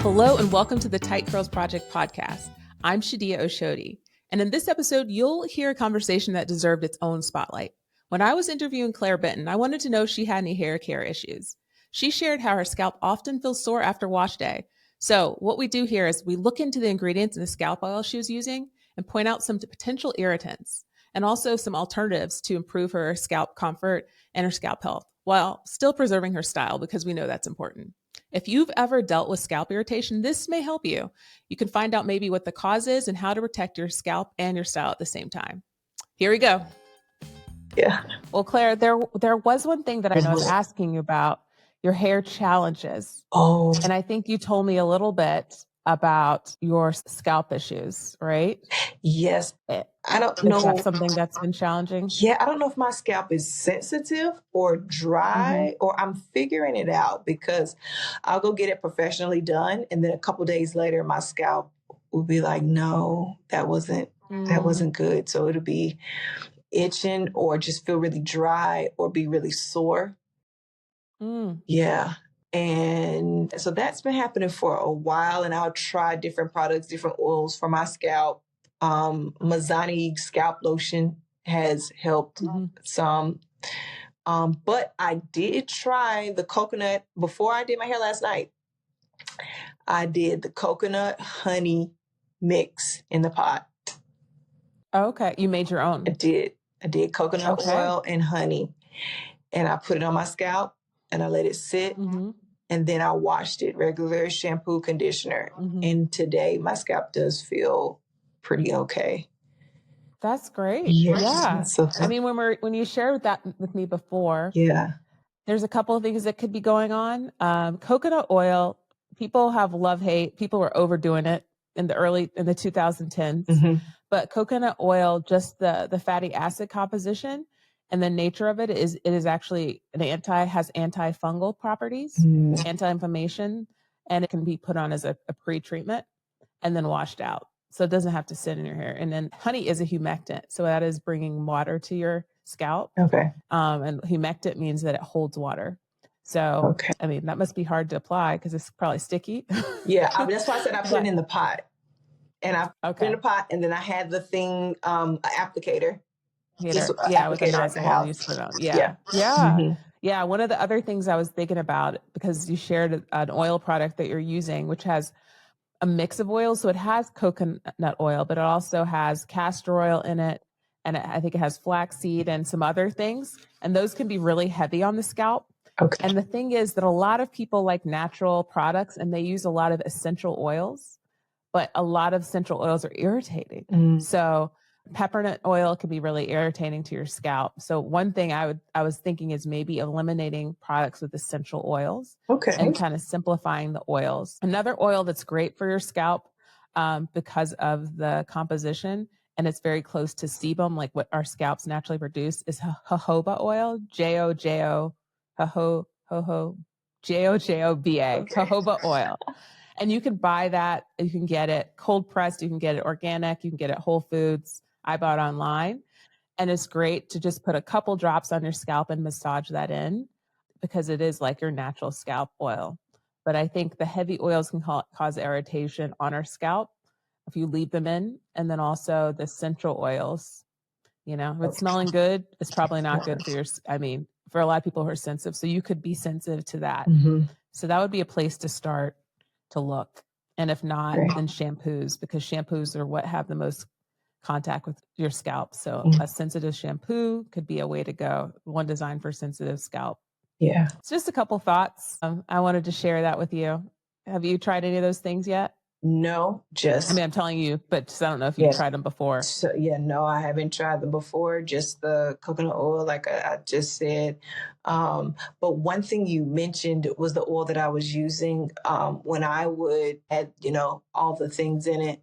Hello and welcome to the Tight Curls Project podcast. I'm Shadia Oshodi, and in this episode, you'll hear a conversation that deserved its own spotlight. When I was interviewing Claire Benton, I wanted to know if she had any hair care issues. She shared how her scalp often feels sore after wash day. So what we do here is we look into the ingredients in the scalp oil she was using and point out some potential irritants and also some alternatives to improve her scalp comfort and her scalp health while still preserving her style, because we know that's important. If you've ever dealt with scalp irritation, this may help you. You can find out maybe what the cause is and how to protect your scalp and your style at the same time. Here we go. Yeah. Well, Claire, there was one thing that I was asking you about, your hair challenges. Oh. And I think you told me a little bit about your scalp issues, right? Yes. I don't know. Is that something that's been challenging? Yeah, I don't know if my scalp is sensitive or dry, or I'm figuring it out, because I'll go get it professionally done, and then a couple days later, my scalp will be like, "No, that wasn't good." So it'll be itching, or just feel really dry, or be really sore. Yeah. And so that's been happening for a while, and I'll try different products, different oils for my scalp. Mazzani scalp lotion has helped some. But I did try the coconut before I did my hair last night. I did the coconut honey mix in the pot. Okay. You made your own. I did coconut oil and honey, and I put it on my scalp and I let it sit. And then I washed it, regular shampoo, conditioner. And today my scalp does feel pretty okay. That's great. Yes. Yeah. So, I mean, when you shared that with me before, there's a couple of things that could be going on. Coconut oil, people have love-hate. People were overdoing it in the 2010s. But coconut oil, just the fatty acid composition and the nature of it is actually has antifungal properties, anti-inflammation, and it can be put on as a pre-treatment and then washed out. So it doesn't have to sit in your hair. And then honey is a humectant. So that is bringing water to your scalp. Okay. And humectant means that it holds water. So, I mean, that must be hard to apply because it's probably sticky. Yeah. That's why I said I put it in the pot. And I put it in the pot, and then I had the thing, applicator. With a nozzle you put on. Yeah. One of the other things I was thinking about, because you shared an oil product that you're using, which has a mix of oils. So it has coconut oil, but it also has castor oil in it. And I think it has flaxseed and some other things. And those can be really heavy on the scalp. Okay. And the thing is that a lot of people like natural products and they use a lot of essential oils, but a lot of essential oils are irritating. So peppermint oil can be really irritating to your scalp. So one thing I was thinking is maybe eliminating products with essential oils and kind of simplifying the oils. Another oil that's great for your scalp because of the composition, and it's very close to sebum, like what our scalps naturally produce, is jojoba oil, jojoba, jojoba oil. And you can buy that. You can get it cold pressed. You can get it organic. You can get it Whole Foods. I bought it online. And it's great to just put a couple drops on your scalp and massage that in, because it is like your natural scalp oil. But I think the heavy oils can cause irritation on our scalp if you leave them in. And then also the essential oils, if it's smelling good, it's probably not good for a lot of people who are sensitive. So you could be sensitive to that. So that would be a place to start to look. And if not, then shampoos, because shampoos are what have the most contact with your scalp. So a sensitive shampoo could be a way to go, one designed for sensitive scalp. Yeah. It's just a couple thoughts. I wanted to share that with you. Have you tried any of those things yet? No, I'm telling you, but I don't know if you've tried them before. So, no, I haven't tried them before. Just the coconut oil, like I just said. But one thing you mentioned was the oil that I was using when I would add, all the things in it.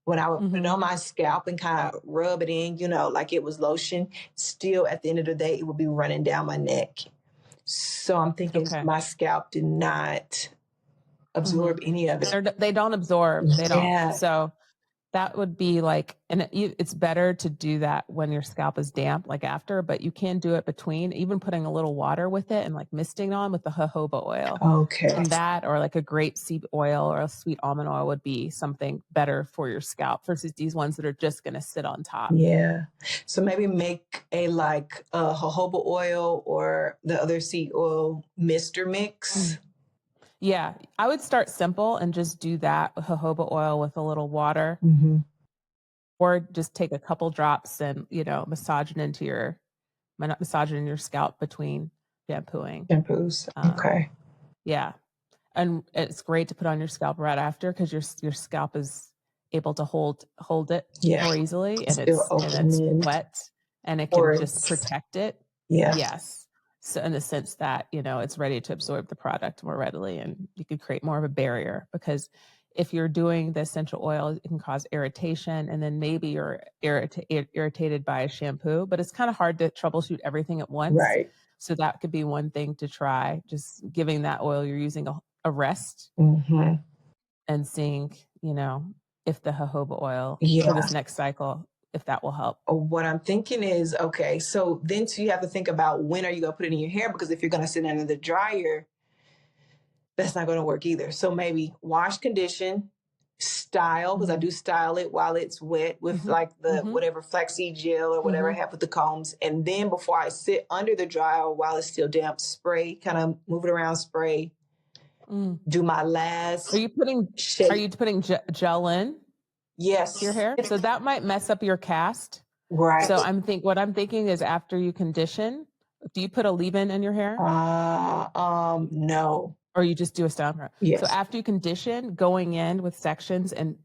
When I would put it on my scalp and kind of rub it in, like it was lotion, still at the end of the day, it would be running down my neck. So I'm thinking my scalp did not absorb any of it. They don't absorb. They don't. So That would be like, and it's better to do that when your scalp is damp, like after, but you can do it between, even putting a little water with it and like misting on with the jojoba oil. Okay. And that, or like a grapeseed oil or a sweet almond oil would be something better for your scalp versus these ones that are just going to sit on top. Yeah. So maybe make a like a jojoba oil or the other seed oil mister mix. Yeah, I would start simple and just do that with jojoba oil with a little water, Mm-hmm. or just take a couple drops and, massage it in your scalp between shampooing. Shampoos. Um, Okay. yeah. And it's great to put on your scalp right after because your scalp is able to hold it Yeah. more easily, and Still it's open wet, and it can or just it's protect it. yeah. Yes. So in the sense that, it's ready to absorb the product more readily, and you could create more of a barrier, because if you're doing the essential oil, it can cause irritation, and then maybe you're irritated by a shampoo, but it's kind of hard to troubleshoot everything at once. Right. So that could be one thing to try, just giving that oil you're using a rest, Mm-hmm. and seeing, if the jojoba oil for Yeah. this next cycle, if that will help. What I'm thinking is, okay, so then you have to think about when are you going to put it in your hair, because if you're going to sit under the dryer, that's not going to work either. So maybe wash, condition, style, because I do style it while it's wet with like the whatever flaxseed gel or whatever I have with the combs. And then before I sit under the dryer while it's still damp, spray, kind of move it around, spray, do my last Are you putting shake. gel in Yes. your hair? So that might mess up your cast. Right. So what I'm thinking is, after you condition, do you put a leave-in in your hair, No. or you just do a style pro? So Yes. after you condition, going in with sections and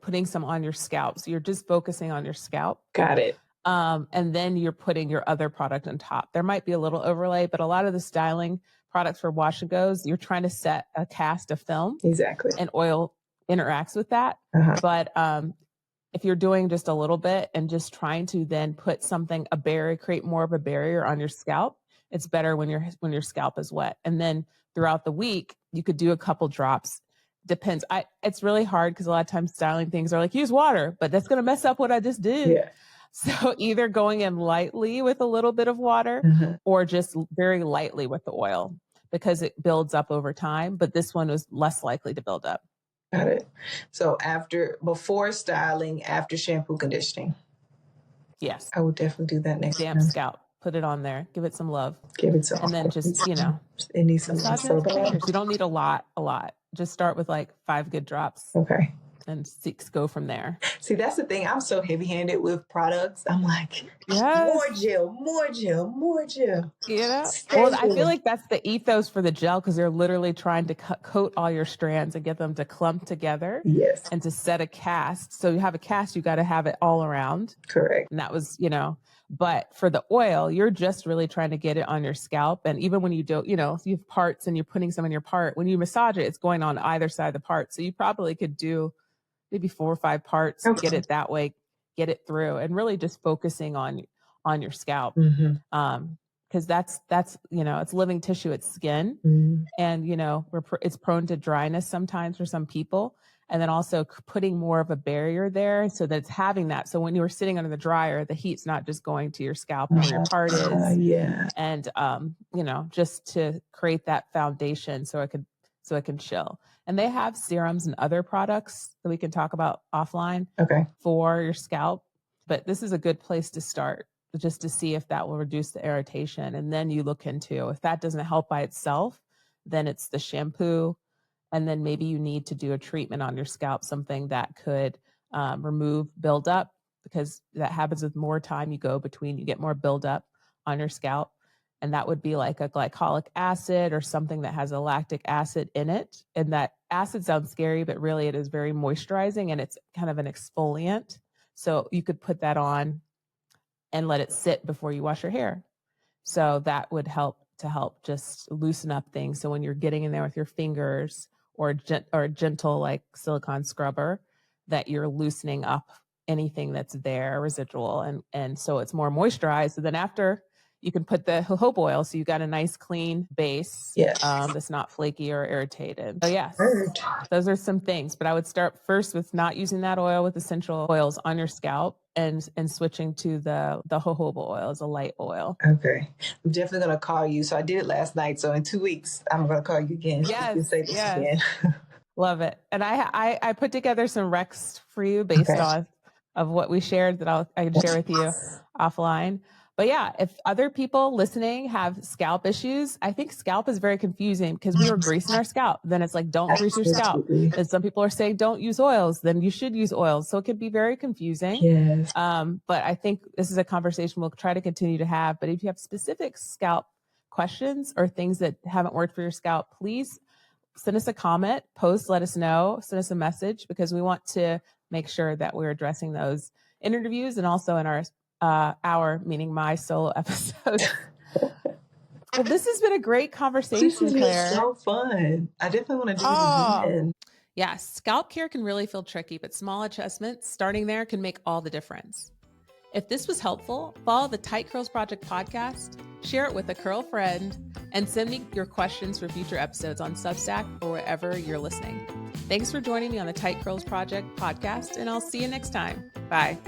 putting some on your scalp. So you're just focusing on your scalp. Got it. And then you're putting your other product on top. There might be a little overlay, but a lot of the styling products for wash and goes, you're trying to set a cast of film, Exactly. and oil interacts with that. But if you're doing just a little bit and just trying to then put create more of a barrier on your scalp, it's better when your scalp is wet. And then throughout the week, you could do a couple drops. Depends. It's really hard because a lot of times styling things are like, use water, but that's going to mess up what I just did. Yeah. So either going in lightly with a little bit of water, or just very lightly with the oil, because it builds up over time. But this one was less likely to build up. Got it. So before styling, after shampoo, conditioning. Yes. I will definitely do that next Damp time. scalp. Put it on there. Give it some love. Give it some. And then just, it needs some massage so it bad. fingers. You don't need a lot. Just start with like 5 good drops. Okay. And go from there. See, that's the thing. I'm so heavy-handed with products. I'm like, yes. more gel, more gel, more gel. Well, I feel like that's the ethos for the gel, because they're literally trying to coat all your strands and get them to clump together. Yes. And to set a cast. So you have a cast, you got to have it all around. Correct. And that was, but for the oil, you're just really trying to get it on your scalp. And even when you don't, you have parts and you're putting some in your part, when you massage it, it's going on either side of the part. So you probably could do maybe 4 or 5 parts, get it that way, get it through, and really just focusing on your scalp. Because that's it's living tissue, it's skin. And it's prone to dryness sometimes for some people, and then also putting more of a barrier there so that it's having that. So when you're sitting under the dryer, the heat's not just going to your scalp where your part is. Yeah. And just to create that foundation so it can chill. And they have serums and other products that we can talk about offline for your scalp. But this is a good place to start, just to see if that will reduce the irritation. And then you look into, if that doesn't help by itself, then it's the shampoo. And then maybe you need to do a treatment on your scalp, something that could remove buildup, because that happens with more time you go between, you get more buildup on your scalp. And that would be like a glycolic acid or something that has a lactic acid in it. And that acid sounds scary, but really it is very moisturizing, and it's kind of an exfoliant. So you could put that on and let it sit before you wash your hair. So that would help just loosen up things. So when you're getting in there with your fingers or a gentle like silicone scrubber, that you're loosening up anything that's there residual. And so it's more moisturized. So then after You can put the jojoba oil, so you got a nice clean base Yes. that's not flaky or irritated. So yes, Heard. those are some things. But I would start first with not using that oil with essential oils on your scalp, and switching to the jojoba oil as a light oil. Okay. I'm definitely going to call you. So I did it last night. So in 2 weeks, I'm going to call you again. You can say this again. Love it. And I put together some recs for you based on of what we shared that I can share with you offline. But yeah, if other people listening have scalp issues, I think scalp is very confusing because we were greasing our scalp. Then it's like, don't grease your scalp. And some people are saying, don't use oils. Then you should use oils. So it could be very confusing. Yes. But I think this is a conversation we'll try to continue to have. But if you have specific scalp questions or things that haven't worked for your scalp, please send us a comment, post, let us know, send us a message, because we want to make sure that we're addressing those in interviews and also in our meaning my solo episodes. Well, this has been a great conversation, This has Claire. been so fun. I definitely want to do it again. Yeah, scalp care can really feel tricky, but small adjustments starting there can make all the difference. If this was helpful, follow the Tight Curls Project podcast, share it with a curl friend, and send me your questions for future episodes on Substack or wherever you're listening. Thanks for joining me on the Tight Curls Project podcast, and I'll see you next time. Bye.